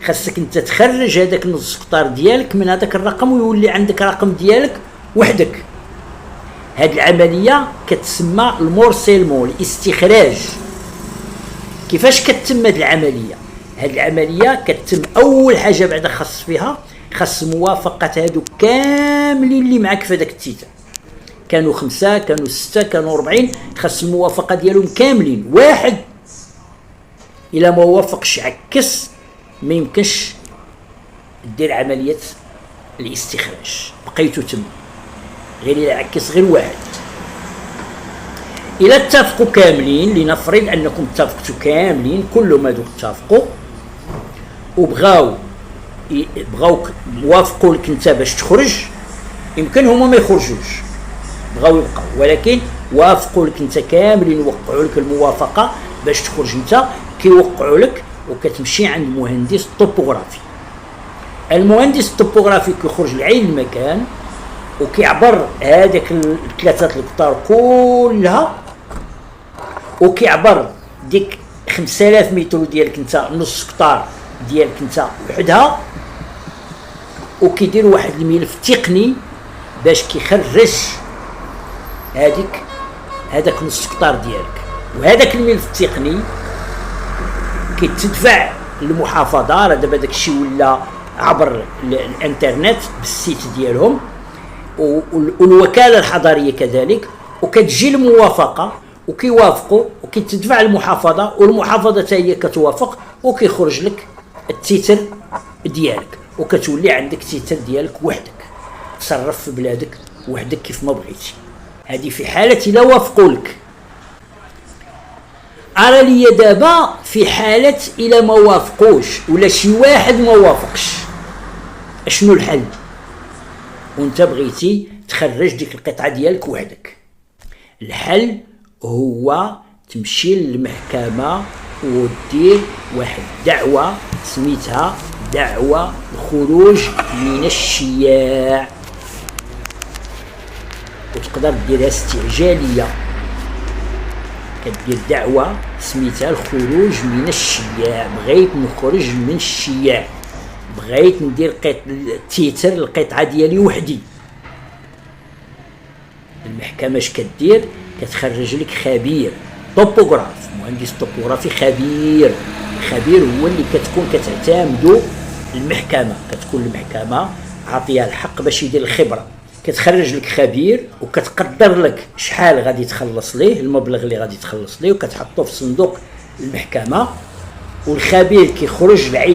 خاصك انت تخرج هذاك نص قطار ديالك من هذاك الرقم ويولي عندك رقم ديالك وحدك. هذه العمليه كتسمى المورسيلمون، الاستخراج. كيفاش كتتم هذه العمليه؟ هذه العمليه كتتم اول حاجه بعد خاص موافقه هادو كاملين اللي معك في هذاك التيتر. كانوا 5 كانوا 6 كانوا 40، خاص الموافقه ديالهم كاملين. واحد الا ما وافقش عكس ما يمكنش دير عمليه الاستخراج، بقيتو تما. غير الا عكس غير واحد. الا اتفقوا كاملين، لنفرض انكم اتفقتوا كاملين كلهم هذوك اتفقوا وبغاوك موافقوا لك انت باش تخرج، يمكن هما ما يخرجوش، بغاو يبقاو، ولكن وافقوا لك انت كاملين، وقعوا لك الموافقه باش تخرج انت. كيوقعوا لك وكتمشي عند مهندس طوبوغرافي. المهندس الطوبوغرافي كيخرج لعين المكان وكيعبر هذاك الثلاثه القطار كلها، وكيعبر ديك 5000 متر ديالك انت، نص قطار ديالك انت وحدها، وكيدير واحد الملف تقني باش كيخرج هذاك نص قطار ديالك. وهذاك الملف التقني كيتدفع للمحافظه. راه دابا داك الشيء ولا عبر الانترنت بالسيت ديالهم، والوكاله الحضريه كذلك، وكتجي الموافقه وكيوافقوا وكيتدفع المحافظه، والمحافظه حتى هي كتوافق وكيخرج لك التيتر ديالك، وكتولي عندك التيتر ديالك وحدك، تصرف في بلادك وحدك كيف ما بغيتي. هذه في حاله الا وافقوا لك. ارى لي دابا في حاله الا ما وافقوش ولا شي واحد ما وافقش، اشنو الحل؟ وانت بغيتي تخرج ديك القطعه ديالك وحدك. الحل هو تمشي للمحكمه ودير واحد الدعوه سميتها دعوه الخروج من الشياع، وتقدر ديرها استعجاليه. كدير دعوه سميتها الخروج من الشياع. بغيت نخرج من الشياع، بغيت ندير تيتر القطعه ديالي وحدي. المحكمه اش كدير؟ كتخرج لك خبير طوبوغراف، مهندس طوبوغرافي خبير هو اللي كتكون كتعتمدو المحكمه، كتكون المحكمه عاطيه الحق باش يدير الخبره. كتخرج لك خبير وكتقدر لك شحال غادي تخلص ليه، المبلغ اللي غادي تخلص ليه، وكتحطو في صندوق المحكمه. والخبير كيخرج